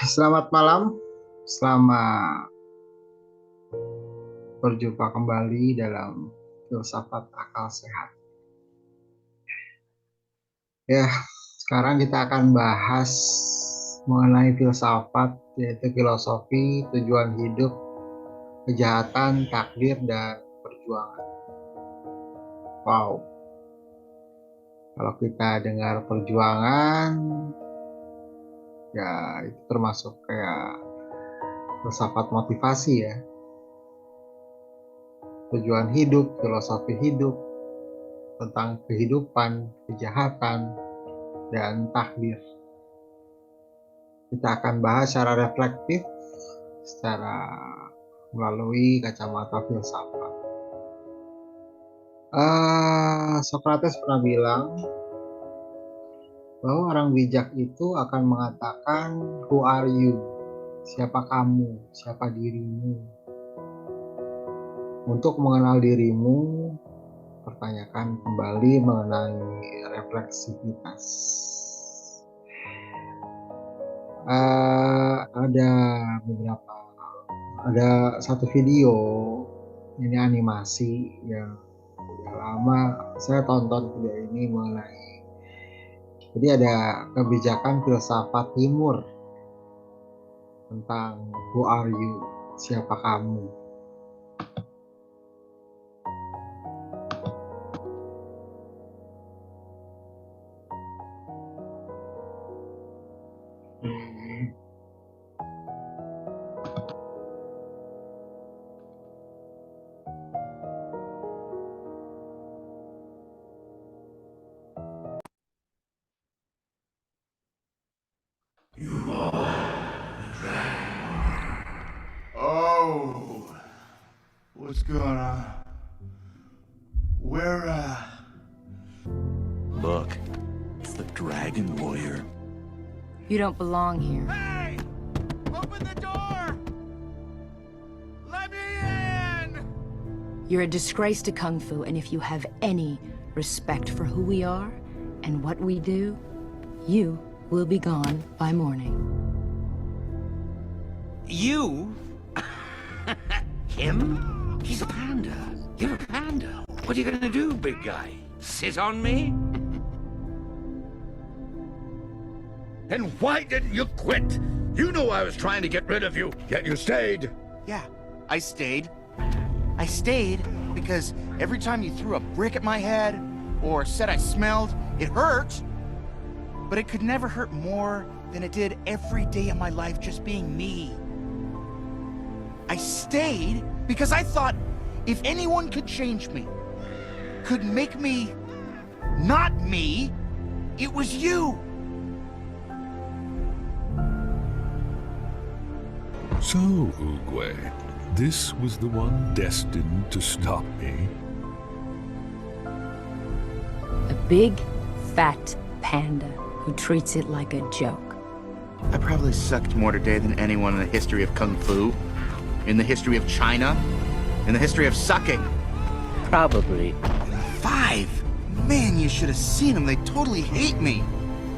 Selamat malam. Selamat berjumpa kembali dalam filsafat akal sehat. Ya, sekarang kita akan bahas mengenai filsafat, yaitu filosofi, tujuan hidup, kejahatan, takdir, dan perjuangan. Wow, kalau kita dengar perjuangan, ya itu termasuk kayak filsafat motivasi ya. Tujuan hidup, filosofi hidup, tentang kehidupan, kejahatan, dan takdir. Kita akan bahas secara reflektif, secara melalui kacamata filsafat. Socrates pernah bilang bahwa orang bijak itu akan mengatakan, "Who are you?" Siapa kamu? Siapa dirimu? Untuk mengenal dirimu, pertanyakan kembali mengenai refleksivitas. Ada satu video ini animasi yang udah lama saya tonton video ini mengenai, jadi ada kebijakan filsafat timur tentang who are you, siapa kamu. You are the Dragon. Oh, what's going on? Look, it's the Dragon Warrior. You don't belong here. Hey! Open the door! Let me in! You're a disgrace to Kung Fu, and if you have any respect for who we are and what we do, you will be gone by morning. You? Him? He's a panda. You're a panda. What are you gonna do, big guy? Sit on me? And why didn't you quit? You knew I was trying to get rid of you, yet you stayed. Yeah, I stayed. I stayed because every time you threw a brick at my head or said I smelled, it hurt. But it could never hurt more than it did every day of my life just being me. I stayed because I thought if anyone could change me, could make me not me, it was you. So, Oogway, this was the one destined to stop me? A big, fat panda who treats it like a joke. I probably sucked more today than anyone in the history of Kung Fu, in the history of China, in the history of sucking. Probably. 5! Man, you should have seen them. They totally hate me.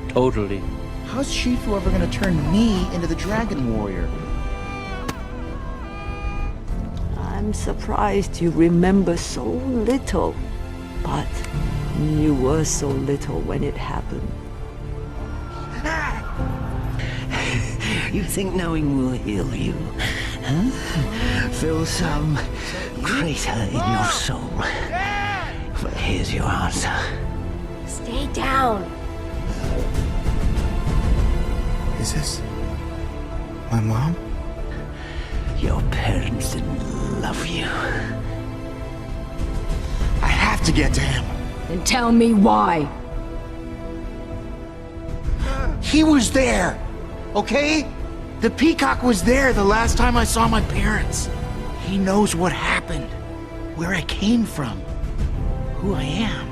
Totally. How's Shifu ever gonna turn me into the Dragon Warrior? I'm surprised you remember so little, but you were so little when it happened. You think knowing will heal you, huh? Fill some crater in your soul. Well, here's your answer. Stay down. Is this my mom? Your parents didn't love you. I have to get to him. Then tell me why. He was there, okay? The peacock was there the last time I saw my parents. He knows what happened, where I came from, who I am.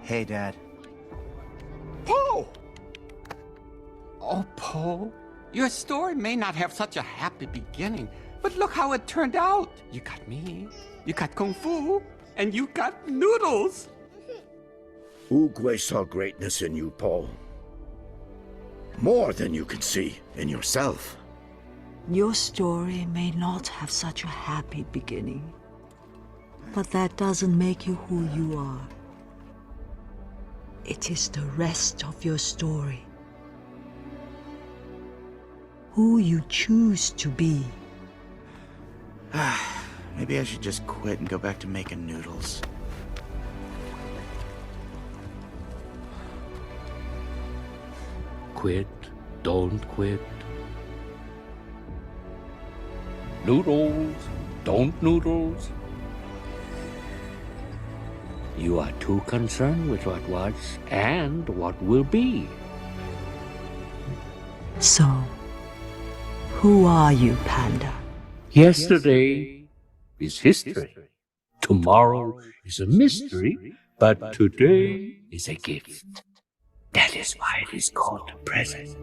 Hey, Dad. Poe! Oh, Poe, your story may not have such a happy beginning, but look how it turned out. You got me, you got Kung Fu, and you got noodles. Oogway saw greatness in you, Paul. More than you can see in yourself. Your story may not have such a happy beginning, but that doesn't make you who you are. It is the rest of your story. Who you choose to be. Maybe I should just quit and go back to making noodles. Quit, don't quit. Noodles, don't noodles. You are too concerned with what was and what will be. So, who are you, Panda? Yesterday is history. Tomorrow is a mystery, but today is a gift. That is why it is called the present.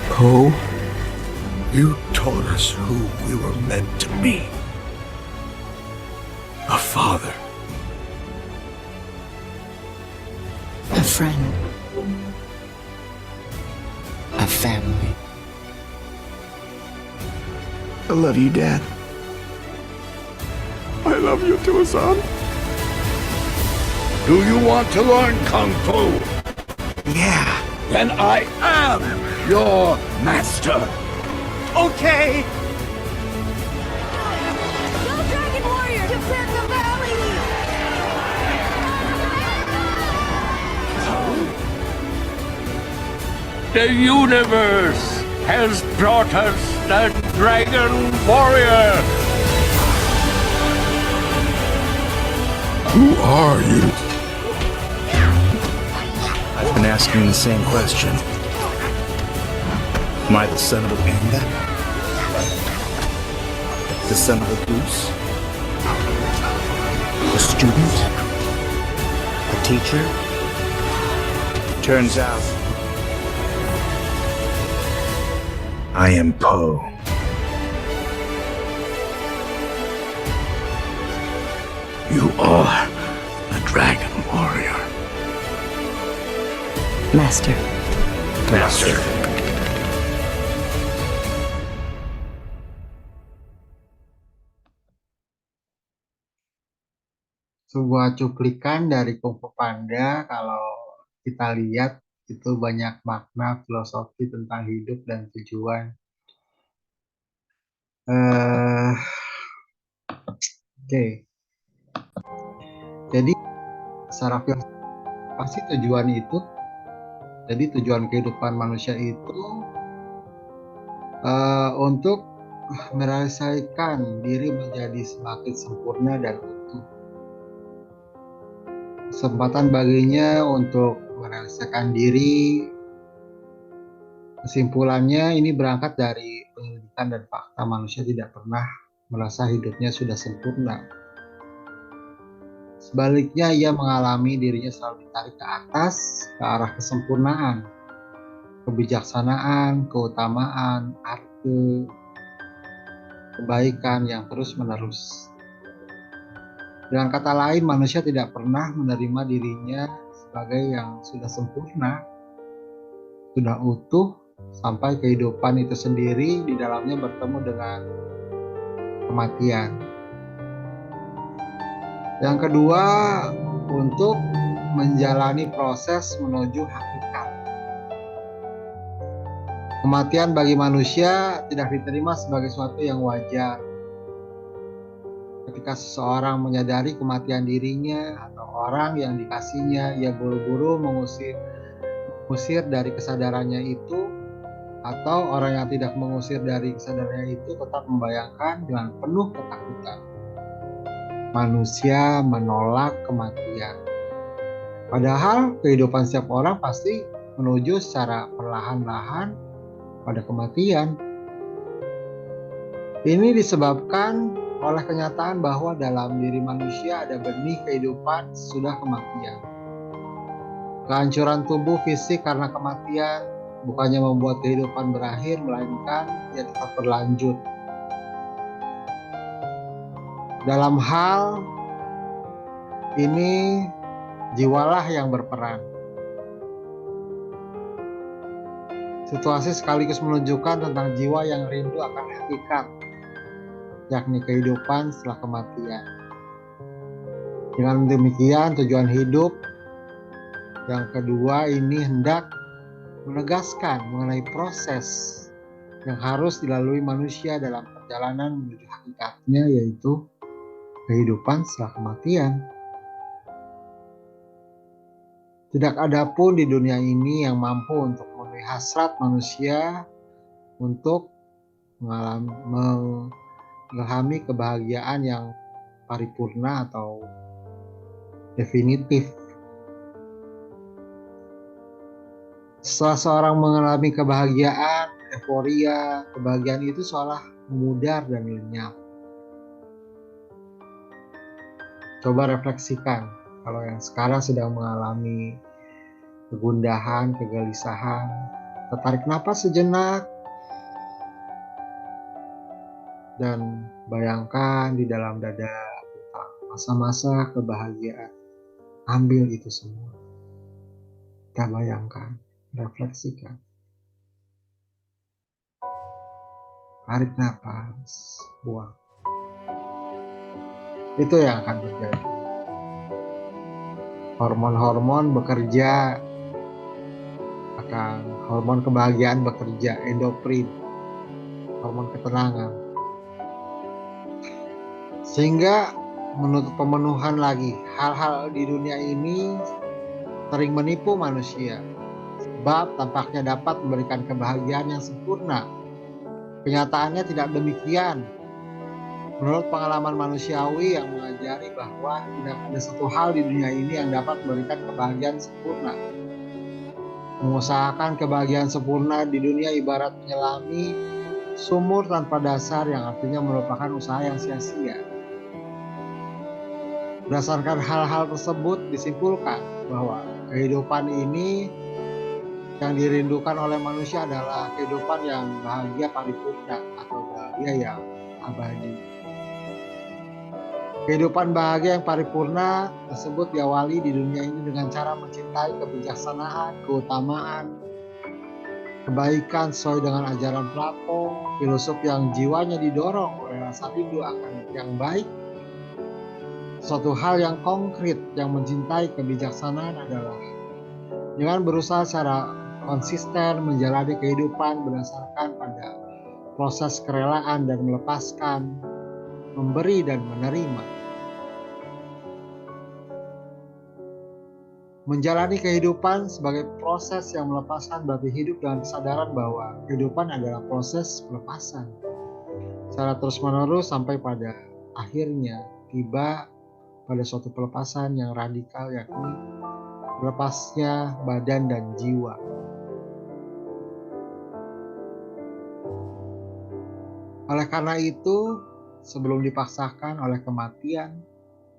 Poe, you taught us who we were meant to be. A father. A friend. A family. I love you, Dad. I love you too, son. Do you want to learn Kung Fu? Yeah. Then I am your master. Okay. Go Dragon Warrior to Phantom Valley! The universe has brought us the Dragon Warrior. Who are you? I've been asking the same question. Am I the son of a panda? The son of a goose? A student? A teacher? Turns out, I am Poe. You are a Dragon Warrior. Master. Master. Sebuah cuplikan dari Kung Fu Panda, kalau kita lihat itu banyak makna filosofi tentang hidup dan tujuan. Oke. Jadi secara filosofi pasti tujuan itu, jadi tujuan kehidupan manusia itu untuk merealisasikan diri menjadi semakin sempurna dan utuh. Kesempatan baginya untuk merealisasikan diri. Kesimpulannya ini berangkat dari penyelidikan dan fakta manusia tidak pernah merasa hidupnya sudah sempurna. Sebaliknya, ia mengalami dirinya selalu ditarik ke atas, ke arah kesempurnaan, kebijaksanaan, keutamaan, arti, kebaikan yang terus-menerus. Dengan kata lain, manusia tidak pernah menerima dirinya sebagai yang sudah sempurna, sudah utuh, sampai kehidupan itu sendiri di dalamnya bertemu dengan kematian. Yang kedua, untuk menjalani proses menuju hakikat. Kematian bagi manusia tidak diterima sebagai sesuatu yang wajar. Ketika seseorang menyadari kematian dirinya atau orang yang dikasihnya, ia buru-buru mengusir dari kesadarannya itu, atau orang yang tidak mengusir dari kesadarannya itu tetap membayangkan dengan penuh ketakutan. Manusia menolak kematian. Padahal kehidupan setiap orang pasti menuju secara perlahan-lahan pada kematian. Ini disebabkan oleh kenyataan bahwa dalam diri manusia ada benih kehidupan sesudah kematian. Kehancuran tubuh fisik karena kematian bukannya membuat kehidupan berakhir, melainkan ia tetap berlanjut. Dalam hal ini, jiwalah yang berperan. Situasi sekaligus menunjukkan tentang jiwa yang rindu akan hakikat, yakni kehidupan setelah kematian. Dengan demikian, tujuan hidup yang kedua ini hendak menegaskan mengenai proses yang harus dilalui manusia dalam perjalanan menuju hakikatnya, yaitu kehidupan setelah kematian. Tidak ada pun di dunia ini yang mampu untuk memenuhi hasrat manusia untuk mengalami kebahagiaan yang paripurna atau definitif. Setelah seorang mengalami kebahagiaan, euforia, kebahagiaan itu seolah memudar dan lenyap. Coba refleksikan, kalau yang sekarang sedang mengalami kegundahan, kegelisahan, tertarik napas sejenak, dan bayangkan di dalam dada tentang masa-masa kebahagiaan. Ambil itu semua. Kita bayangkan. Refleksikan. Tarik nafas, buang. Itu yang akan terjadi. Hormon-hormon bekerja, hormon kebahagiaan bekerja, endorfin, hormon ketenangan. Sehingga menuntut pemenuhan lagi. Hal-hal di dunia ini sering menipu manusia. Sebab tampaknya dapat memberikan kebahagiaan yang sempurna. Kenyataannya tidak demikian. Menurut pengalaman manusiawi yang mengajari bahwa tidak ada satu hal di dunia ini yang dapat memberikan kebahagiaan sempurna. Mengusahakan kebahagiaan sempurna di dunia ibarat menyelami sumur tanpa dasar, yang artinya merupakan usaha yang sia-sia. Berdasarkan hal-hal tersebut disimpulkan bahwa kehidupan ini yang dirindukan oleh manusia adalah kehidupan yang bahagia paripurna atau bahagia yang abadi. Kehidupan bahagia yang paripurna tersebut diawali di dunia ini dengan cara mencintai kebijaksanaan, keutamaan, kebaikan sesuai dengan ajaran Plato, filosof yang jiwanya didorong oleh rasa rindu akan yang baik. Suatu hal yang konkret yang mencintai kebijaksanaan adalah dengan berusaha secara konsisten menjalani kehidupan berdasarkan pada proses kerelaan dan melepaskan, memberi dan menerima. Menjalani kehidupan sebagai proses yang melepaskan berarti hidup dengan kesadaran bahwa kehidupan adalah proses pelepasan. Secara terus-menerus sampai pada akhirnya tiba pada suatu pelepasan yang radikal, yakni melepasnya badan dan jiwa. Oleh karena itu, sebelum dipaksakan oleh kematian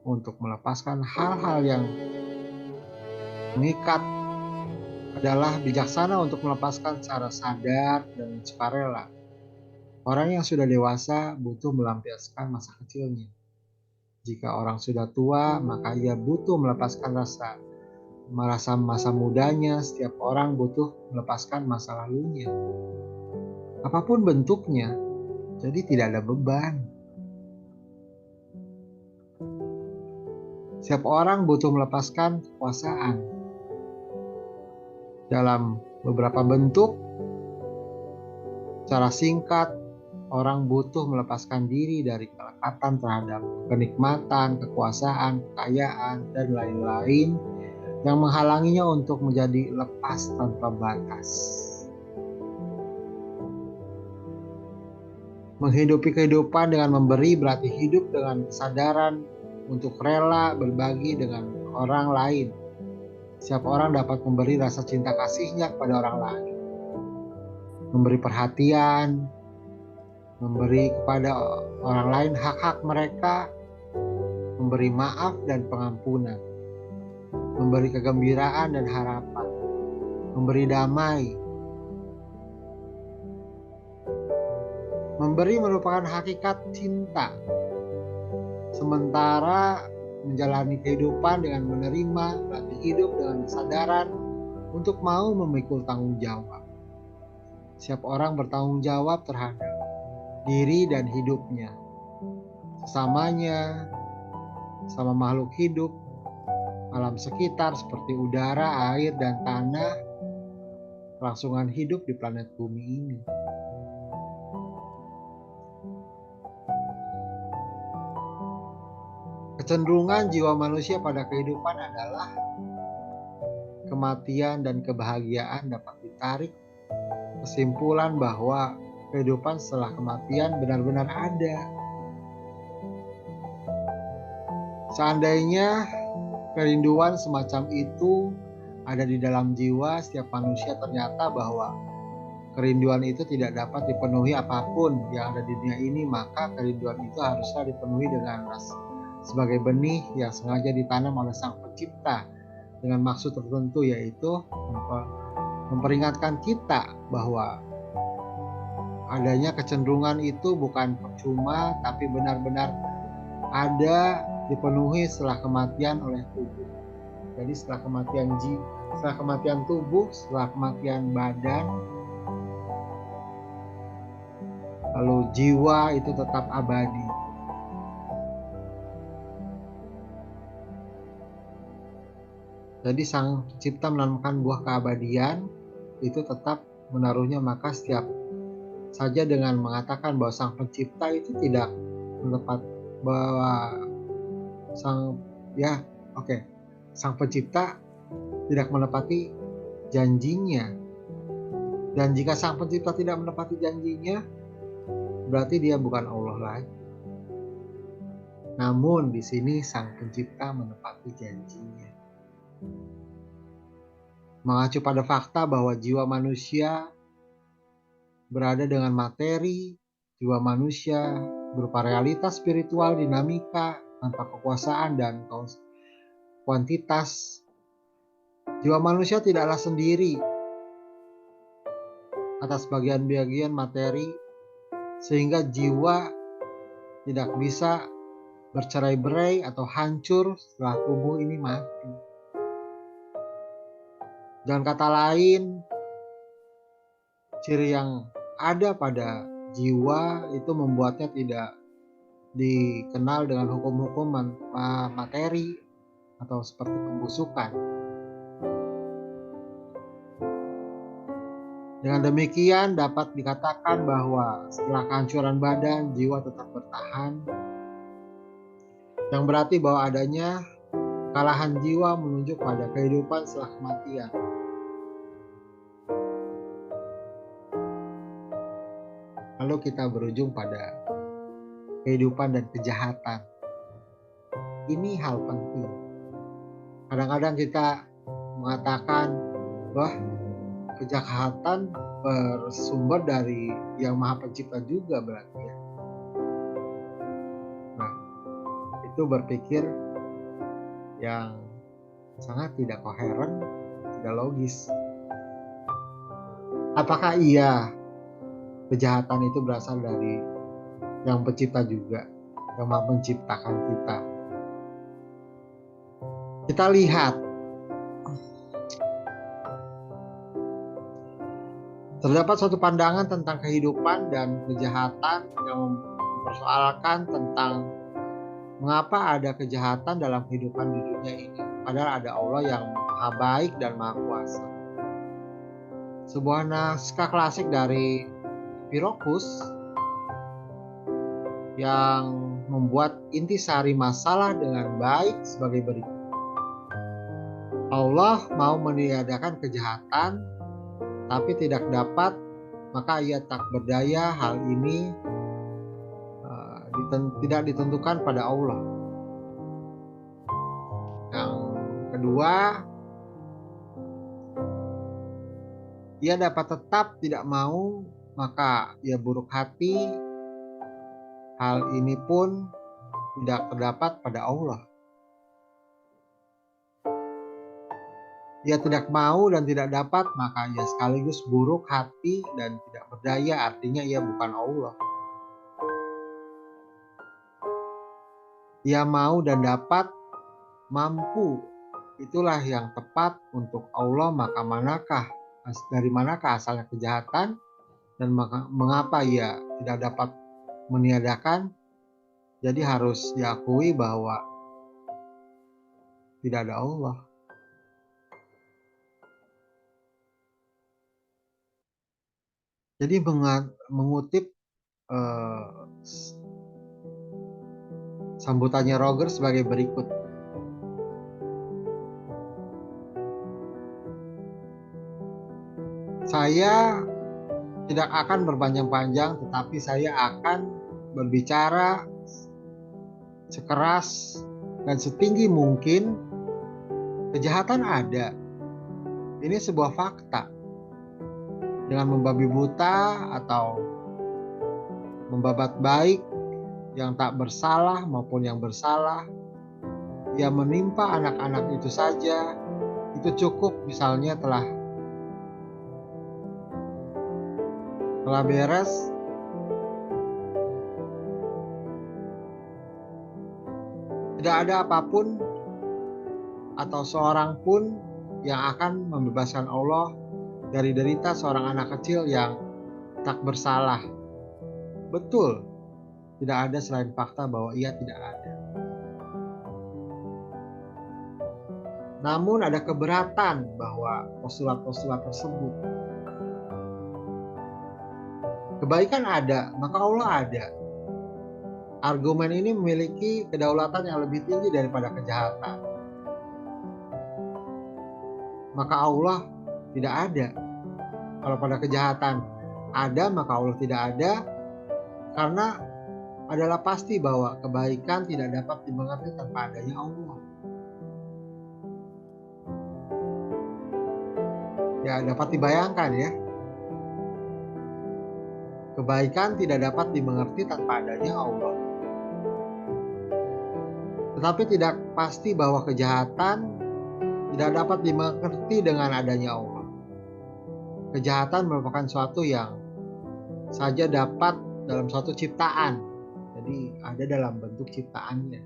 untuk melepaskan hal-hal yang mengikat, adalah bijaksana untuk melepaskan secara sadar dan sukarela. Orang yang sudah dewasa butuh melampiaskan masa kecilnya. Jika orang sudah tua, maka ia butuh melepaskan rasa masa mudanya. Setiap orang butuh melepaskan masa lalunya, apapun bentuknya. Jadi tidak ada beban. Setiap orang butuh melepaskan kekuasaan dalam beberapa bentuk. Secara singkat, orang butuh melepaskan diri dari kelekatan terhadap kenikmatan, kekuasaan, kekayaan, dan lain-lain yang menghalanginya untuk menjadi lepas tanpa batas. Menghidupi kehidupan dengan memberi berarti hidup dengan kesadaran untuk rela berbagi dengan orang lain. Setiap orang dapat memberi rasa cinta kasihnya kepada orang lain, memberi perhatian, memberi kepada orang lain hak-hak mereka, memberi maaf dan pengampunan, memberi kegembiraan dan harapan, memberi damai. Memberi merupakan hakikat cinta, sementara menjalani kehidupan dengan menerima, berarti hidup dengan kesadaran untuk mau memikul tanggung jawab. Setiap orang bertanggung jawab terhadap diri dan hidupnya, sesamanya, sama makhluk hidup, alam sekitar seperti udara, air, dan tanah, kelangsungan hidup di planet bumi ini. Kecenderungan jiwa manusia pada kehidupan adalah kematian dan kebahagiaan dapat ditarik kesimpulan bahwa kehidupan setelah kematian benar-benar ada. Seandainya kerinduan semacam itu ada di dalam jiwa setiap manusia, ternyata bahwa kerinduan itu tidak dapat dipenuhi apapun yang ada di dunia ini, maka kerinduan itu haruslah dipenuhi dengan sebagai benih yang sengaja ditanam oleh Sang Pencipta dengan maksud tertentu, yaitu memperingatkan kita bahwa adanya kecenderungan itu bukan percuma, tapi benar-benar ada, dipenuhi setelah kematian oleh tubuh. Jadi setelah kematian tubuh, setelah kematian badan, lalu jiwa itu tetap abadi. Jadi Sang Pencipta menanamkan buah keabadian itu tetap menaruhnya, maka setiap saja dengan mengatakan bahwa Sang Pencipta itu tidak menepat bahwa Sang Pencipta tidak menepati janjinya. Dan jika Sang Pencipta tidak menepati janjinya, berarti dia bukan Allah lagi. Namun di sini Sang Pencipta menepati janjinya. Mengacu pada fakta bahwa jiwa manusia berada dengan materi, jiwa manusia berupa realitas spiritual, dinamika, tanpa kekuasaan dan kuantitas. Jiwa manusia tidaklah sendiri atas bagian-bagian materi, sehingga jiwa tidak bisa bercerai-berai atau hancur setelah tubuh ini mati. Dengan kata lain, ciri yang ada pada jiwa itu membuatnya tidak dikenal dengan hukum-hukum materi atau seperti pembusukan. Dengan demikian dapat dikatakan bahwa setelah kehancuran badan, jiwa tetap bertahan, yang berarti bahwa adanya kekalahan jiwa menunjuk pada kehidupan setelah kematian. Lalu kita berujung pada kehidupan dan kejahatan. Ini hal penting. Kadang-kadang kita mengatakan bahwa kejahatan bersumber dari Yang Maha Pencipta juga berarti ya. Nah, itu berpikir yang sangat tidak koheren, tidak logis. Apakah iya kejahatan itu berasal dari Yang Pencipta juga, Yang Maha Menciptakan kita? Kita lihat terdapat suatu pandangan tentang kehidupan dan kejahatan yang mempersoalkan tentang mengapa ada kejahatan dalam kehidupan di dunia ini, padahal ada Allah yang Maha Baik dan Maha Kuasa. Sebuah naskah klasik dari Epicurus yang membuat intisari masalah dengan baik sebagai berikut. Allah mau meniadakan kejahatan, tapi tidak dapat, maka ia tak berdaya. Hal ini tidak ditentukan pada Allah. Yang kedua, ia dapat tetap tidak mau, maka ia buruk hati, Hal ini pun tidak terdapat pada Allah. Ia tidak mau dan tidak dapat, maka ia sekaligus buruk hati dan tidak berdaya, artinya ia bukan Allah. Ia mau dan dapat, mampu, itulah yang tepat untuk Allah, maka dari manakah asalnya kejahatan dan mengapa ia tidak dapat meniadakan? Jadi harus diakui bahwa tidak ada Allah. Jadi mengutip sambutannya Roger sebagai berikut. Saya tidak akan berpanjang-panjang, tetapi saya akan berbicara sekeras dan setinggi mungkin. Kejahatan ada. Ini sebuah fakta. Dengan membabi buta atau membabat baik yang tak bersalah maupun yang bersalah, yang menimpa anak-anak itu saja, itu cukup. Misalnya telah beres, tidak ada apapun atau seorang pun yang akan membebaskan Allah dari derita seorang anak kecil yang tak bersalah. Betul, tidak ada selain fakta bahwa ia tidak ada. Namun ada keberatan bahwa postulat-postulat tersebut. Kebaikan ada, maka Allah ada. Argumen ini memiliki kedaulatan yang lebih tinggi daripada kejahatan. Maka Allah tidak ada. Kalau pada kejahatan ada, maka Allah tidak ada, karena adalah pasti bahwa kebaikan tidak dapat dimengerti tanpa adanya Allah. Ya, dapat dibayangkan ya. Kebaikan tidak dapat dimengerti tanpa adanya Allah. Tetapi tidak pasti bahwa kejahatan tidak dapat dimengerti dengan adanya Allah. Kejahatan merupakan suatu yang saja dapat dalam suatu ciptaan. Jadi ada dalam bentuk ciptaannya.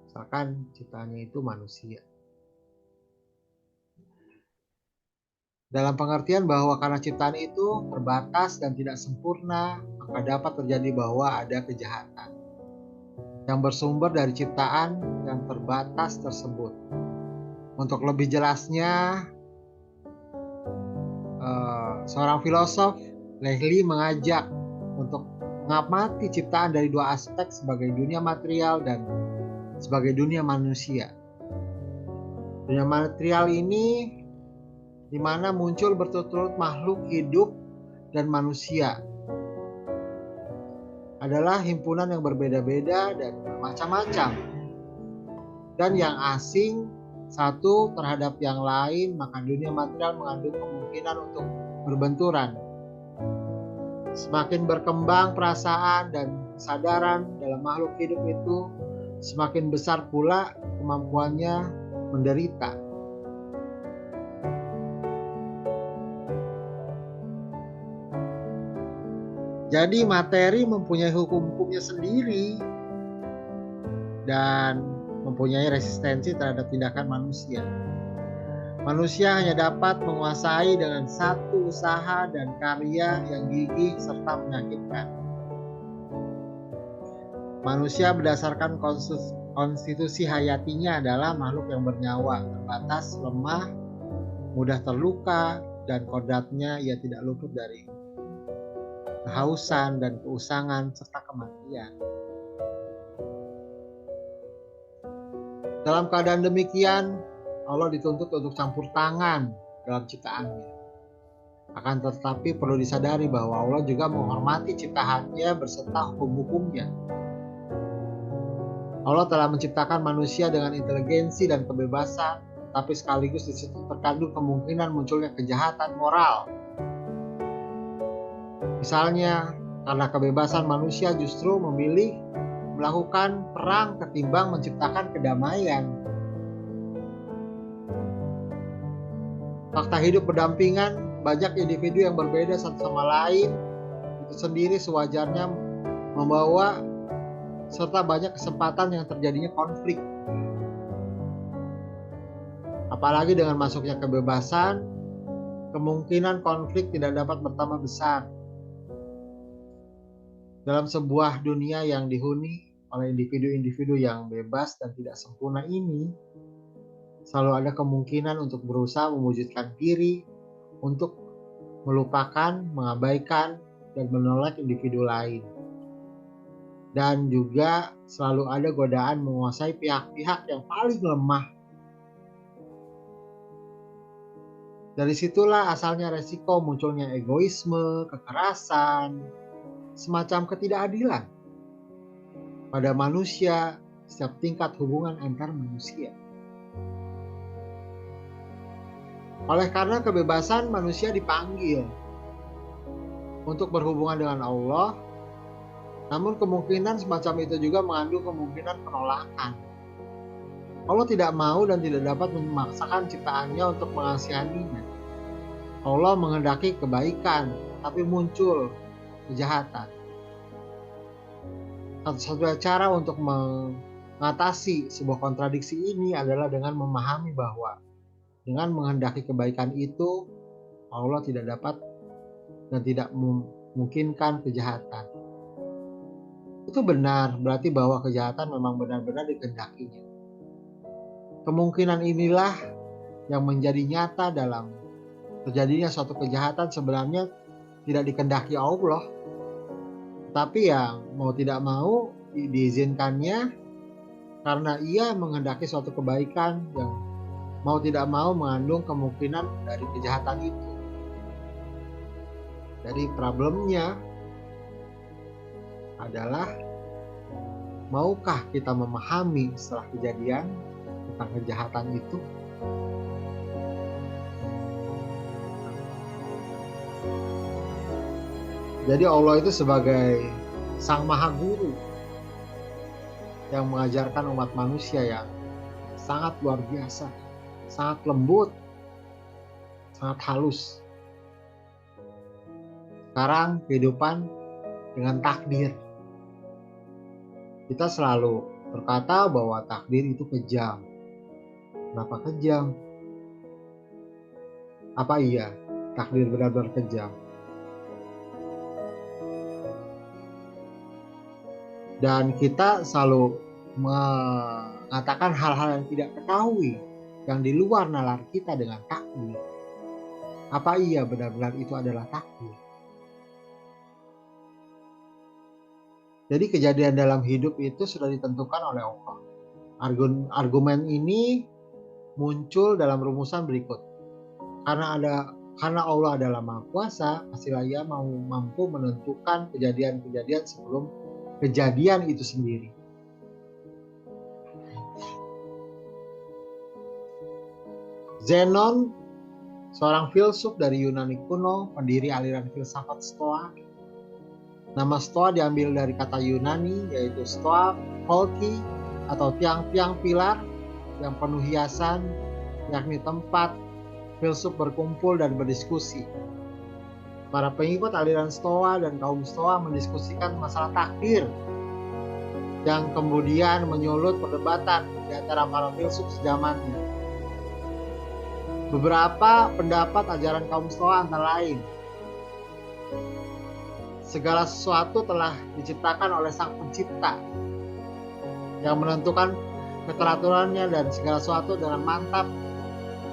Misalkan ciptaannya itu manusia. Dalam pengertian bahwa karena ciptaan itu terbatas dan tidak sempurna, maka dapat terjadi bahwa ada kejahatan yang bersumber dari ciptaan yang terbatas tersebut. Untuk lebih jelasnya, seorang filosof, Lehi, mengajak untuk mengamati ciptaan dari dua aspek, sebagai dunia material dan sebagai dunia manusia. Dunia material ini di mana muncul berturut-turut makhluk hidup dan manusia, adalah himpunan yang berbeda-beda dan bermacam-macam, dan yang asing satu terhadap yang lain, maka dunia material mengandung kemungkinan untuk berbenturan. Semakin berkembang perasaan dan kesadaran dalam makhluk hidup itu, semakin besar pula kemampuannya menderita. Jadi materi mempunyai hukum-hukumnya sendiri dan mempunyai resistensi terhadap tindakan manusia. Manusia hanya dapat menguasai dengan satu usaha dan karya yang gigih serta menyakitkan. Manusia berdasarkan konstitusi hayatinya adalah makhluk yang bernyawa, terbatas, lemah, mudah terluka, dan kodratnya ia tidak luput dari kehausan dan keusangan serta kematian. Dalam keadaan demikian, Allah dituntut untuk campur tangan dalam ciptaannya. Akan tetapi perlu disadari bahwa Allah juga menghormati ciptaannya beserta hukum-hukumnya. Allah telah menciptakan manusia dengan inteligensi dan kebebasan, tapi sekaligus di situ terkandung kemungkinan munculnya kejahatan moral. Misalnya, Karena kebebasan manusia justru memilih melakukan perang ketimbang menciptakan kedamaian. Fakta hidup berdampingan, banyak individu yang berbeda satu sama lain, itu sendiri sewajarnya membawa serta banyak kesempatan yang terjadinya konflik. Apalagi dengan masuknya kebebasan, kemungkinan konflik tidak dapat bertambah besar. Dalam sebuah dunia yang dihuni oleh individu-individu yang bebas dan tidak sempurna ini, selalu ada kemungkinan untuk berusaha mewujudkan diri, untuk melupakan, mengabaikan, dan menolak individu lain. Dan juga selalu ada godaan menguasai pihak-pihak yang paling lemah. Dari situlah asalnya resiko munculnya egoisme, kekerasan, semacam ketidakadilan pada manusia setiap tingkat hubungan antar manusia. Oleh karena kebebasan, manusia dipanggil untuk berhubungan dengan Allah, namun kemungkinan semacam itu juga mengandung kemungkinan penolakan. Allah tidak mau dan tidak dapat memaksakan ciptaannya untuk mengasihaninya. Allah menghendaki kebaikan, tapi muncul kejahatan. Satu-satunya cara untuk mengatasi sebuah kontradiksi ini adalah dengan memahami bahwa dengan menghendaki kebaikan itu, Allah tidak dapat dan tidak memungkinkan kejahatan. Itu benar, berarti bahwa kejahatan memang benar-benar dikehendakinya. Kemungkinan inilah yang menjadi nyata dalam terjadinya suatu kejahatan sebenarnya tidak dikehendaki Allah. Tapi yang mau tidak mau diizinkannya karena ia menghendaki suatu kebaikan yang mau tidak mau mengandung kemungkinan dari kejahatan itu. Jadi problemnya adalah maukah kita memahami setelah kejadian tentang kejahatan itu? Jadi Allah itu sebagai Sang Maha Guru yang mengajarkan umat manusia yang sangat luar biasa, sangat lembut, sangat halus. Sekarang kehidupan dengan takdir. Kita selalu berkata bahwa takdir itu kejam. Kenapa kejam? Apa iya takdir benar-benar kejam? Dan kita selalu mengatakan hal-hal yang tidak ketahui, yang di luar nalar kita dengan takdir. Apa iya benar-benar itu adalah takdir? Jadi kejadian dalam hidup itu sudah ditentukan oleh Allah. Argumen ini muncul dalam rumusan berikut. Karena Allah adalah Maha Kuasa, pastilah Ia mampu menentukan kejadian-kejadian sebelum kejadian itu sendiri. Zenon, seorang filsuf dari Yunani kuno, pendiri aliran filsafat Stoa. Nama Stoa diambil dari kata Yunani yaitu Stoa Polki atau tiang-tiang pilar yang penuh hiasan, yakni tempat filsuf berkumpul dan berdiskusi. Para pengikut aliran Stoa dan kaum Stoa mendiskusikan masalah takdir yang kemudian menyulut perdebatan di antara para filsuf sezamannya. Beberapa pendapat ajaran kaum Stoa antara lain, segala sesuatu telah diciptakan oleh Sang Pencipta yang menentukan keteraturannya dan segala sesuatu dengan mantap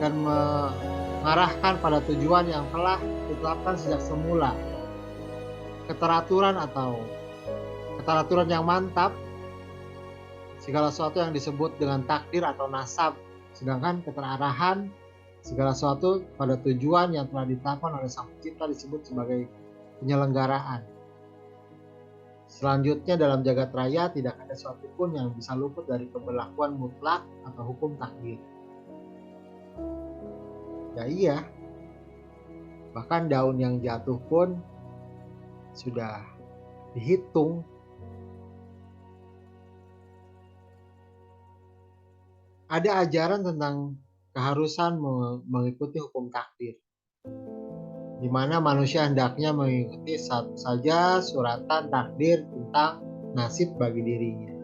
dan mengarahkan pada tujuan yang telah ditetapkan sejak semula. Keteraturan yang mantap, segala sesuatu yang disebut dengan takdir atau nasab, sedangkan keterarahan segala sesuatu pada tujuan yang telah ditetapkan oleh Sang Pencipta disebut sebagai penyelenggaraan. Selanjutnya dalam jagat raya tidak ada sesuatu pun yang bisa luput dari keberlakuan mutlak atau hukum takdir. Ya iya, bahkan daun yang jatuh pun sudah dihitung. Ada ajaran tentang keharusan mengikuti hukum takdir, di mana manusia hendaknya mengikuti satu saja suratan takdir tentang nasib bagi dirinya.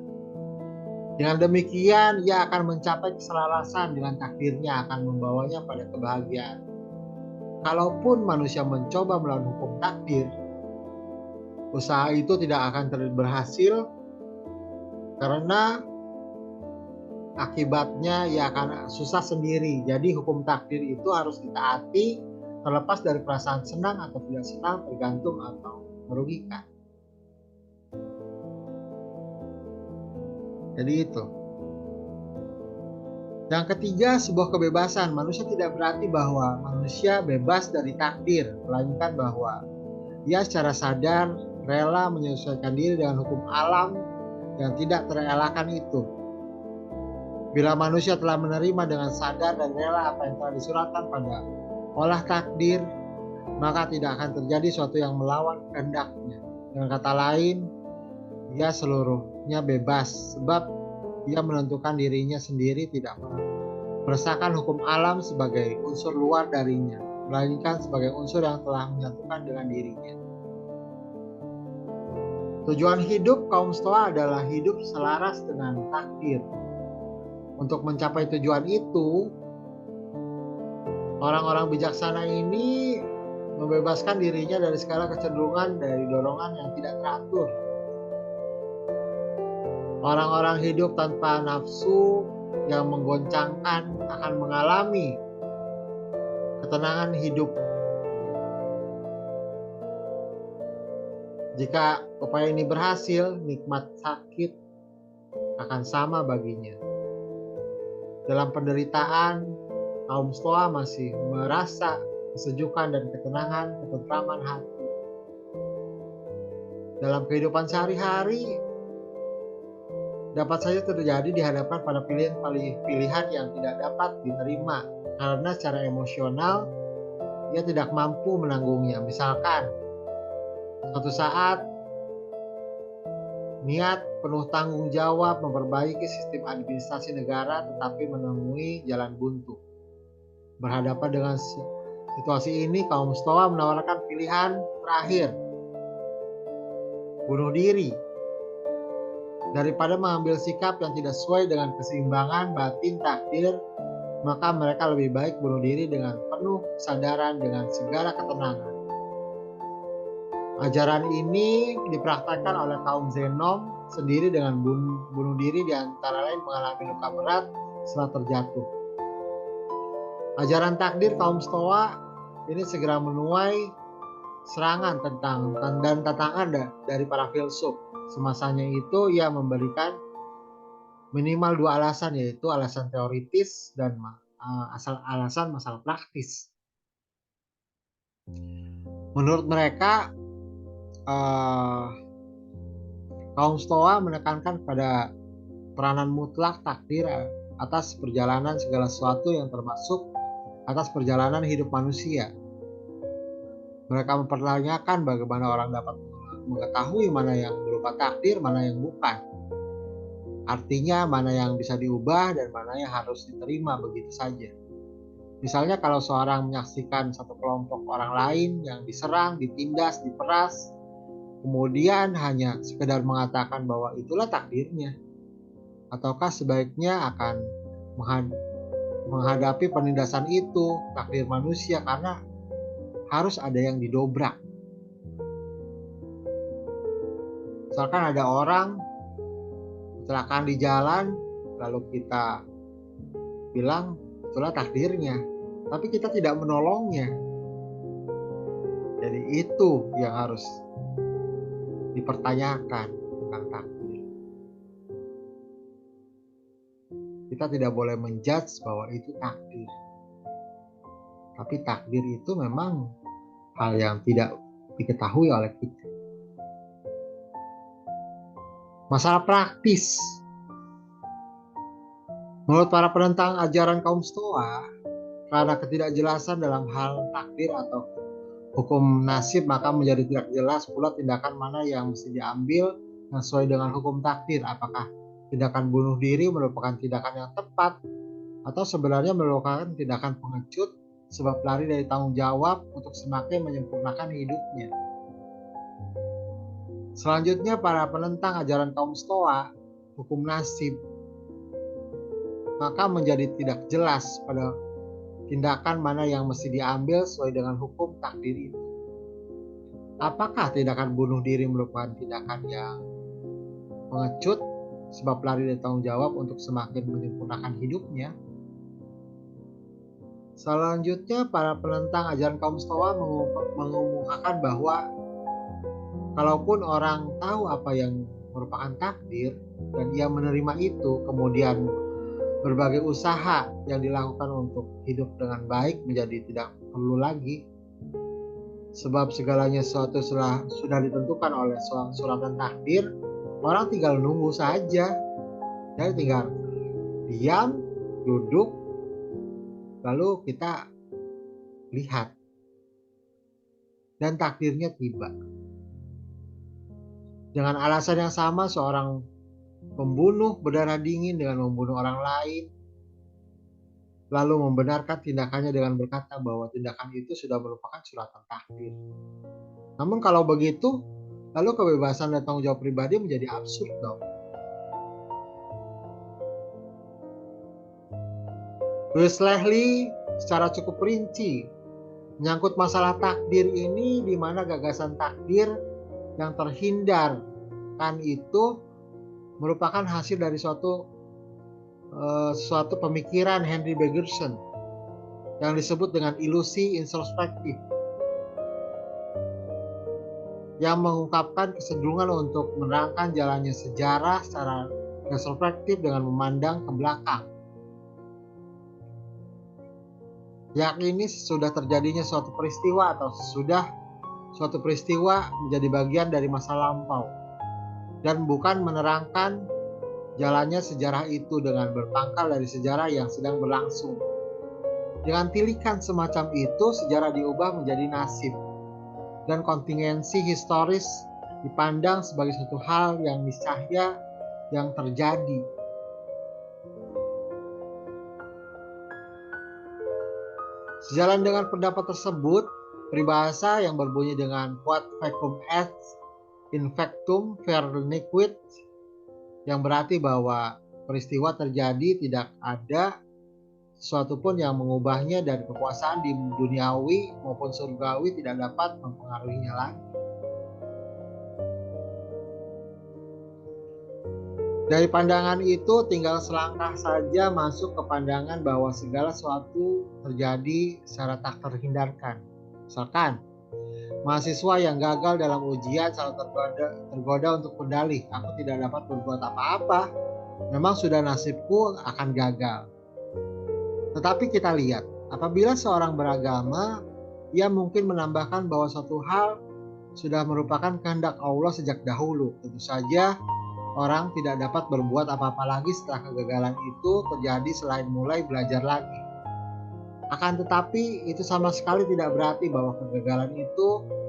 Dengan demikian, ia akan mencapai keselarasan dengan takdirnya, akan membawanya pada kebahagiaan. Kalaupun manusia mencoba melawan hukum takdir, usaha itu tidak akan berhasil karena akibatnya ia akan susah sendiri. Jadi hukum takdir itu harus ditaati terlepas dari perasaan senang atau tidak senang, tergantung atau merugikan. Jadi itu. Yang ketiga, sebuah kebebasan. Manusia tidak berarti bahwa manusia bebas dari takdir, melainkan bahwa ia secara sadar rela menyesuaikan diri dengan hukum alam yang tidak terelakkan itu. Bila manusia telah menerima dengan sadar dan rela apa yang telah disuratkan pada olah takdir, maka tidak akan terjadi sesuatu yang melawan kehendaknya. Dengan kata lain, ia seluruhnya bebas, sebab ia menentukan dirinya sendiri, tidak merasakan hukum alam sebagai unsur luar darinya, melainkan sebagai unsur yang telah menyatukan dengan dirinya. Tujuan hidup kaum Stoa adalah hidup selaras dengan takdir. Untuk mencapai tujuan itu, orang-orang bijaksana ini membebaskan dirinya dari segala kecenderungan dari dorongan yang tidak teratur. Orang-orang hidup tanpa nafsu yang menggoncangkan akan mengalami ketenangan hidup. Jika upaya ini berhasil, nikmat sakit akan sama baginya. Dalam penderitaan, kaum Stoa masih merasa kesejukan dan ketenangan, ketentraman hati. Dalam kehidupan sehari-hari, dapat saja terjadi di hadapan pada pilihan yang tidak dapat diterima karena secara emosional ia tidak mampu menanggungnya. Misalkan, suatu saat niat penuh tanggung jawab memperbaiki sistem administrasi negara tetapi menemui jalan buntu. Berhadapan dengan situasi ini, kaum Stoa menawarkan pilihan terakhir, bunuh diri. Daripada mengambil sikap yang tidak sesuai dengan keseimbangan batin takdir, maka mereka lebih baik bunuh diri dengan penuh kesadaran dengan segala ketenangan. Ajaran ini dipraktikkan oleh kaum Zenom sendiri dengan bunuh diri, di antara lain mengalami luka berat setelah terjatuh. Ajaran takdir kaum Stoa ini segera menuai serangan dan tantangan dari para filsuf. Semasanya itu ia memberikan minimal dua alasan, yaitu alasan teoritis dan alasan masalah praktis. Menurut mereka, kaum Stoa menekankan pada peranan mutlak takdir atas perjalanan segala sesuatu yang termasuk atas perjalanan hidup manusia. Mereka mempertanyakan bagaimana orang dapat mengetahui mana yang berupa takdir, mana yang bukan. Artinya mana yang bisa diubah dan mana yang harus diterima begitu saja. Misalnya kalau seorang menyaksikan satu kelompok orang lain yang diserang, ditindas, diperas, kemudian hanya sekedar mengatakan bahwa itulah takdirnya, ataukah sebaiknya akan menghadapi penindasan itu, takdir manusia, karena harus ada yang didobrak. Misalkan ada orang kecelakaan di jalan, lalu kita bilang itulah takdirnya, tapi kita tidak menolongnya. Jadi itu yang harus dipertanyakan tentang takdir. Kita tidak boleh menjudge bahwa itu takdir. Tapi takdir itu memang hal yang tidak diketahui oleh kita. Masalah praktis. Menurut para penentang ajaran kaum Stoa, karena ketidakjelasan dalam hal takdir atau hukum nasib, maka menjadi tidak jelas pula tindakan mana yang mesti diambil yang sesuai dengan hukum takdir. Apakah tindakan bunuh diri merupakan tindakan yang tepat atau sebenarnya merupakan tindakan pengecut sebab lari dari tanggung jawab untuk semakin menyempurnakan hidupnya. Selanjutnya, para penentang ajaran kaum Stoa, hukum nasib, maka menjadi tidak jelas pada tindakan mana yang mesti diambil sesuai dengan hukum takdir itu. Apakah tindakan bunuh diri merupakan tindakan yang pengecut sebab lari dari tanggung jawab untuk semakin menyempurnakan hidupnya? Selanjutnya, para penentang ajaran kaum Stoa mengemukakan bahwa kalaupun orang tahu apa yang merupakan takdir dan ia menerima itu, kemudian berbagai usaha yang dilakukan untuk hidup dengan baik menjadi tidak perlu lagi. Sebab segalanya sesuatu sudah ditentukan oleh suratan takdir, orang tinggal nunggu saja. Jadi tinggal diam, duduk, lalu kita lihat. Dan takdirnya tiba. Dengan alasan yang sama, seorang pembunuh berdarah dingin dengan membunuh orang lain, lalu membenarkan tindakannya dengan berkata bahwa tindakan itu sudah merupakan suratan takdir. Namun kalau begitu, lalu kebebasan dan tanggung jawab pribadi menjadi absurd dong. Louis Lehley secara cukup rinci menyangkut masalah takdir ini, di mana gagasan takdir yang terhindarkan itu merupakan hasil dari suatu pemikiran Henry Bergson yang disebut dengan ilusi introspektif, yang mengungkapkan kecenderungan untuk menerangkan jalannya sejarah secara retrospektif dengan memandang ke belakang. Yakni sudah terjadinya suatu peristiwa atau sesudah suatu peristiwa menjadi bagian dari masa lampau, dan bukan menerangkan jalannya sejarah itu dengan berpangkal dari sejarah yang sedang berlangsung. Dengan tilikan semacam itu, sejarah diubah menjadi nasib, dan kontingensi historis dipandang sebagai suatu hal yang niscaya yang terjadi. Sejalan dengan pendapat tersebut, peribahasa yang berbunyi dengan quod fecum est in factum verniquit, yang berarti bahwa peristiwa terjadi, tidak ada sesuatu pun yang mengubahnya, dan kekuasaan di duniawi maupun surgawi tidak dapat mempengaruhinya lagi. Dari pandangan itu, tinggal selangkah saja masuk ke pandangan bahwa segala sesuatu terjadi secara tak terhindarkan. Misalkan, mahasiswa yang gagal dalam ujian selalu tergoda untuk berdalih, aku tidak dapat berbuat apa-apa, memang sudah nasibku akan gagal. Tetapi kita lihat, apabila seorang beragama, ia mungkin menambahkan bahwa suatu hal sudah merupakan kehendak Allah sejak dahulu. Tentu saja orang tidak dapat berbuat apa-apa lagi setelah kegagalan itu terjadi selain mulai belajar lagi. Akan tetapi itu sama sekali tidak berarti bahwa kegagalan itu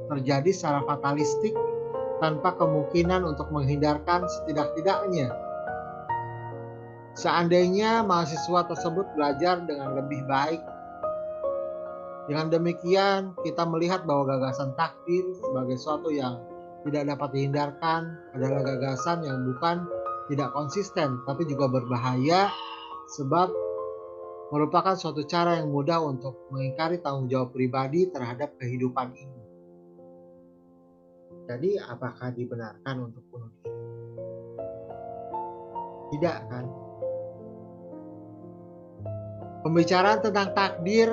terjadi secara fatalistik tanpa kemungkinan untuk menghindarkan setidak-tidaknya. Seandainya mahasiswa tersebut belajar dengan lebih baik, dengan demikian kita melihat bahwa gagasan takdir sebagai sesuatu yang tidak dapat dihindarkan adalah gagasan yang bukan tidak konsisten, tapi juga berbahaya, sebab merupakan suatu cara yang mudah untuk mengingkari tanggung jawab pribadi terhadap kehidupan ini. Jadi apakah dibenarkan untuk bunuh diri? Tidak, kan? Pembicaraan tentang takdir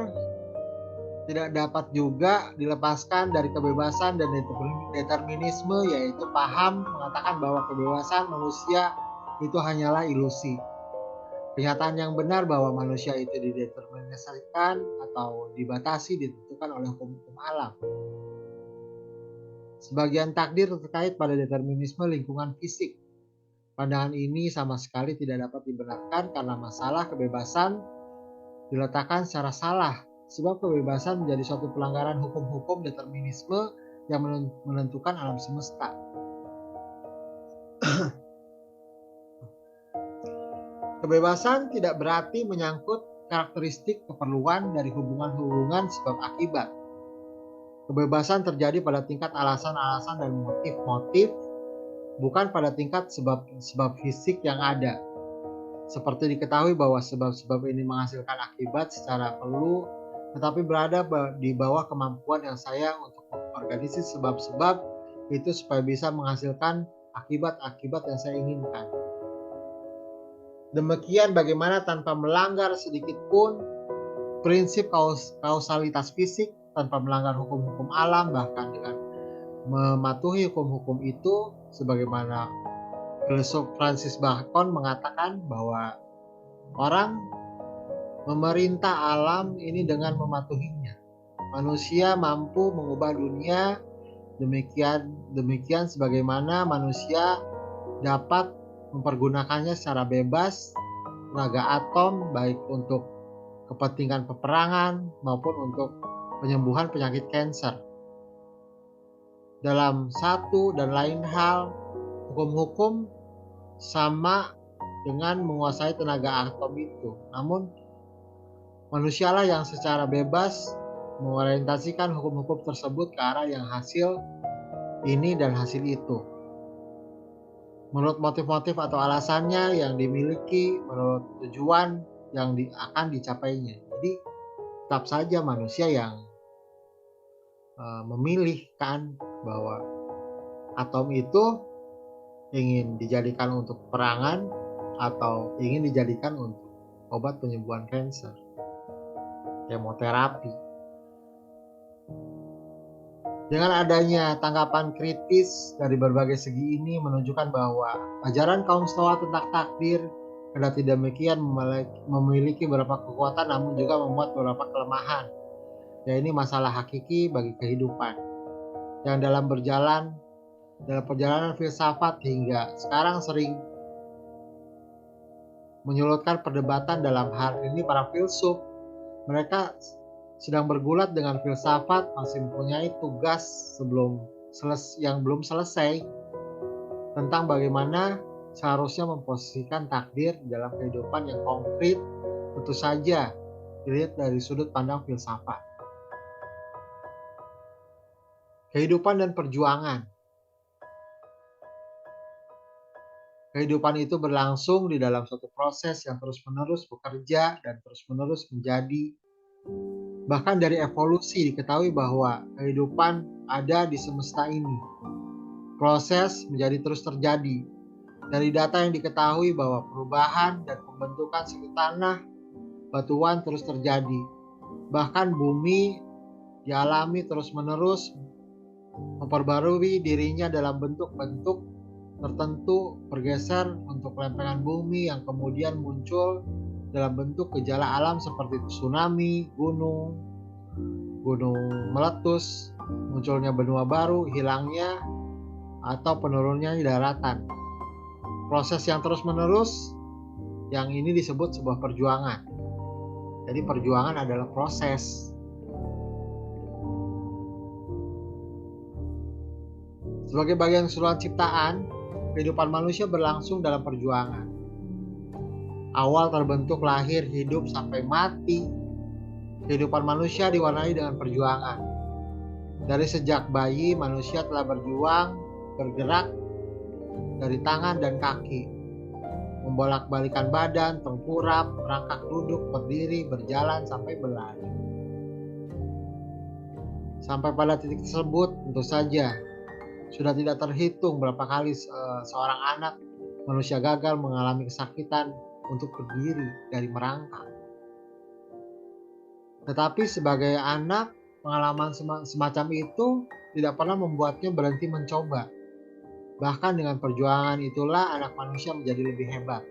tidak dapat juga dilepaskan dari kebebasan dan determinisme, yaitu paham mengatakan bahwa kebebasan manusia itu hanyalah ilusi. Pernyataan yang benar bahwa manusia itu dideterminasikan atau dibatasi ditentukan oleh hukum-hukum alam. Sebagian takdir terkait pada determinisme lingkungan fisik. Pandangan ini sama sekali tidak dapat dibenarkan karena masalah kebebasan diletakkan secara salah sebab kebebasan menjadi suatu pelanggaran hukum-hukum determinisme yang menentukan alam semesta. Kebebasan tidak berarti menyangkut karakteristik keperluan dari hubungan-hubungan sebab akibat. Kebebasan terjadi pada tingkat alasan-alasan dan motif-motif, bukan pada tingkat sebab fisik yang ada. Seperti diketahui bahwa sebab-sebab ini menghasilkan akibat secara perlu, tetapi berada di bawah kemampuan yang saya untuk mengorganisir sebab-sebab itu supaya bisa menghasilkan akibat-akibat yang saya inginkan. Demikian bagaimana tanpa melanggar sedikit pun prinsip kausalitas fisik, tanpa melanggar hukum-hukum alam, bahkan dengan mematuhi hukum-hukum itu, sebagaimana filsuf Francis Bacon mengatakan bahwa orang memerintah alam ini dengan mematuhinya. Manusia mampu mengubah dunia demikian sebagaimana manusia dapat mempergunakannya secara bebas tenaga atom, baik untuk kepentingan peperangan maupun untuk penyembuhan penyakit kanker. Dalam satu dan lain hal, hukum-hukum sama dengan menguasai tenaga atom itu. Namun manusialah yang secara bebas mengorientasikan hukum-hukum tersebut ke arah yang hasil ini dan hasil itu, menurut motif-motif atau alasannya yang dimiliki, menurut tujuan yang akan dicapainya. Jadi tetap saja manusia yang memilihkan bahwa atom itu ingin dijadikan untuk perangan atau ingin dijadikan untuk obat penyembuhan kanker, kemoterapi. Dengan adanya tanggapan kritis dari berbagai segi ini menunjukkan bahwa ajaran kaum Stoa tentang takdir kendati demikian memiliki beberapa kekuatan namun juga memuat beberapa kelemahan. Ya, ini masalah hakiki bagi kehidupan yang dalam perjalanan filsafat hingga sekarang sering menyulutkan perdebatan. Dalam hal ini para filsuf, mereka sedang bergulat dengan filsafat, masih mempunyai tugas yang belum selesai tentang bagaimana seharusnya memposisikan takdir dalam kehidupan yang konkret, tentu saja dilihat dari sudut pandang filsafat. Kehidupan dan perjuangan. Kehidupan itu berlangsung di dalam suatu proses yang terus-menerus bekerja dan terus-menerus menjadi. Bahkan dari evolusi diketahui bahwa kehidupan ada di semesta ini. Proses menjadi terus terjadi. Dari data yang diketahui bahwa perubahan dan pembentukan suku tanah, batuan terus terjadi. Bahkan bumi dialami terus-menerus memperbarui dirinya dalam bentuk-bentuk tertentu, bergeser untuk lempengan bumi yang kemudian muncul dalam bentuk gejala alam seperti tsunami, gunung meletus, munculnya benua baru, hilangnya atau penurunnya daratan. Proses yang terus-menerus yang ini disebut sebuah perjuangan. Jadi perjuangan adalah proses. Sebagai bagian keseluruhan ciptaan, kehidupan manusia berlangsung dalam perjuangan. Awal terbentuk, lahir, hidup, sampai mati, kehidupan manusia diwarnai dengan perjuangan. Dari sejak bayi, manusia telah berjuang, bergerak dari tangan dan kaki, membolak-balikan badan, tengkurap, merangkak duduk, berdiri, berjalan, sampai berlari. Sampai pada titik tersebut, tentu saja sudah tidak terhitung berapa kali seorang anak manusia gagal mengalami kesakitan untuk berdiri dari merangkak. Tetapi sebagai anak, pengalaman semacam itu tidak pernah membuatnya berhenti mencoba. Bahkan dengan perjuangan itulah anak manusia menjadi lebih hebat.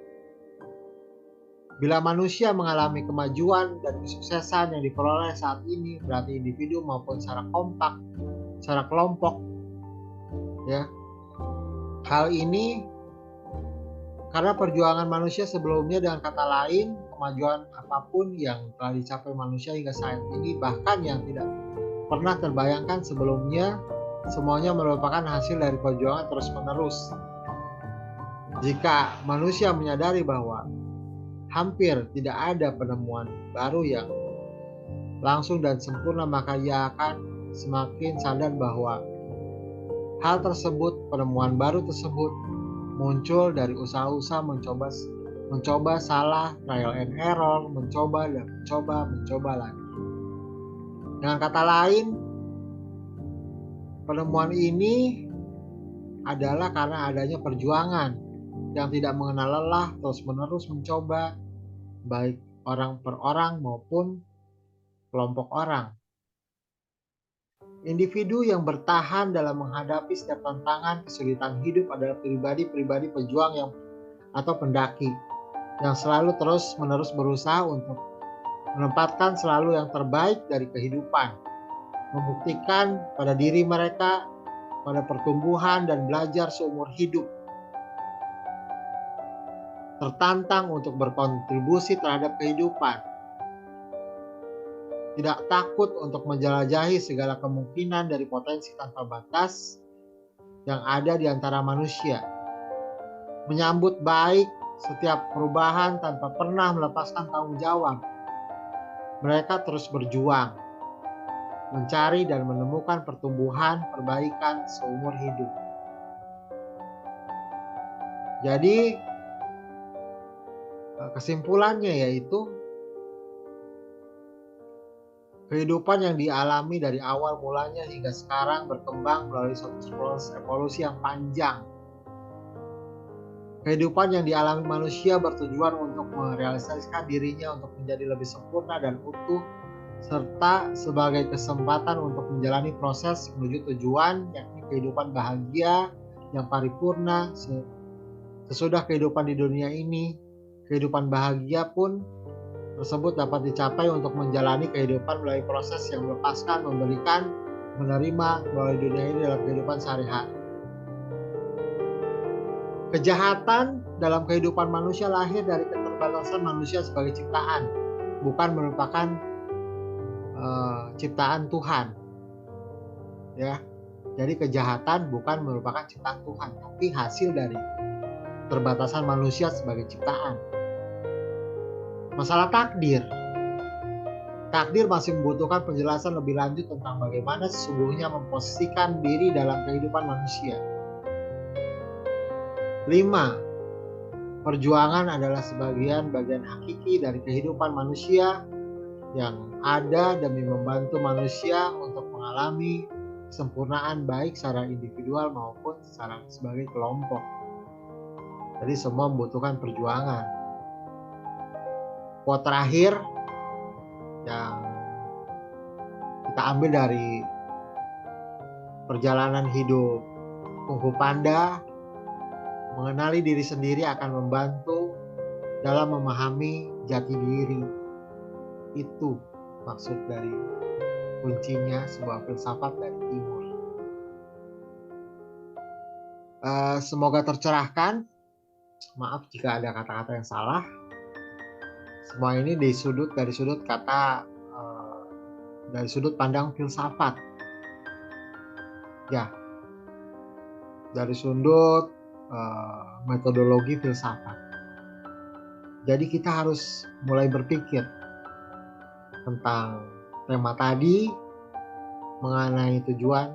Bila manusia mengalami kemajuan dan kesuksesan yang diperoleh saat ini, berarti individu maupun secara kompak, secara kelompok, ya. Hal ini karena perjuangan manusia sebelumnya, dengan kata lain, kemajuan apapun yang telah dicapai manusia hingga saat ini, bahkan yang tidak pernah terbayangkan sebelumnya, semuanya merupakan hasil dari perjuangan terus-menerus. Jika manusia menyadari bahwa hampir tidak ada penemuan baru yang langsung dan sempurna, maka ia akan semakin sadar bahwa hal tersebut, penemuan baru tersebut muncul dari usaha-usaha mencoba salah, trial and error, mencoba lagi. Dengan kata lain, penemuan ini adalah karena adanya perjuangan yang tidak mengenal lelah, terus-menerus mencoba, baik orang per orang maupun kelompok orang. Individu yang bertahan dalam menghadapi setiap tantangan kesulitan hidup adalah pribadi-pribadi pejuang atau pendaki yang selalu terus-menerus berusaha untuk menempatkan selalu yang terbaik dari kehidupan, membuktikan pada diri mereka pada pertumbuhan dan belajar seumur hidup, tertantang untuk berkontribusi terhadap kehidupan, tidak takut untuk menjelajahi segala kemungkinan dari potensi tanpa batas yang ada di antara manusia, menyambut baik setiap perubahan tanpa pernah melepaskan tanggung jawab. Mereka terus berjuang, mencari dan menemukan pertumbuhan, perbaikan seumur hidup. Jadi, kesimpulannya yaitu kehidupan yang dialami dari awal mulanya hingga sekarang berkembang melalui suatu proses evolusi yang panjang. Kehidupan yang dialami manusia bertujuan untuk merealisasikan dirinya untuk menjadi lebih sempurna dan utuh, serta sebagai kesempatan untuk menjalani proses menuju tujuan, yakni kehidupan bahagia yang paripurna. Sesudah kehidupan di dunia ini, kehidupan bahagia pun tersebut dapat dicapai untuk menjalani kehidupan melalui proses yang melepaskan, memberikan, menerima melalui dunia ini dalam kehidupan sehari-hari. Kejahatan dalam kehidupan manusia lahir dari keterbatasan manusia sebagai ciptaan, bukan merupakan ciptaan Tuhan. Ya, jadi kejahatan bukan merupakan ciptaan Tuhan, tapi hasil dari keterbatasan manusia sebagai ciptaan. Masalah takdir. Takdir masih membutuhkan penjelasan lebih lanjut tentang bagaimana sesungguhnya memposisikan diri dalam kehidupan manusia. 5. Perjuangan adalah bagian hakiki dari kehidupan manusia yang ada demi membantu manusia untuk mengalami kesempurnaan baik secara individual maupun sebagai kelompok. Jadi semua membutuhkan perjuangan. Quote terakhir yang kita ambil dari perjalanan hidup Kung Fu Panda, mengenali diri sendiri akan membantu dalam memahami jati diri. Itu maksud dari kuncinya sebuah filsafat dari timur. Semoga tercerahkan. Maaf jika ada kata-kata yang salah. Semua ini dari sudut pandang filsafat. Ya, dari sudut metodologi filsafat. Jadi kita harus mulai berpikir tentang tema tadi mengenai tujuan,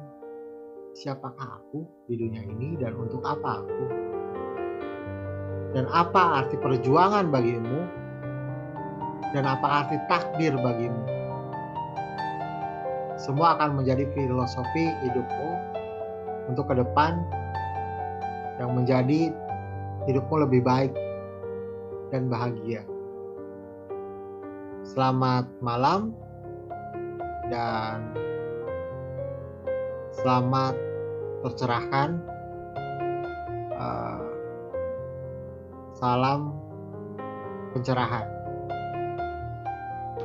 siapakah aku di dunia ini dan untuk apa aku, dan apa arti perjuangan bagimu, dan apa arti takdir bagimu. Semua akan menjadi filosofi hidupmu untuk ke depan yang menjadi hidupmu lebih baik dan bahagia. Selamat malam dan selamat tercerahkan. Salam pencerahan.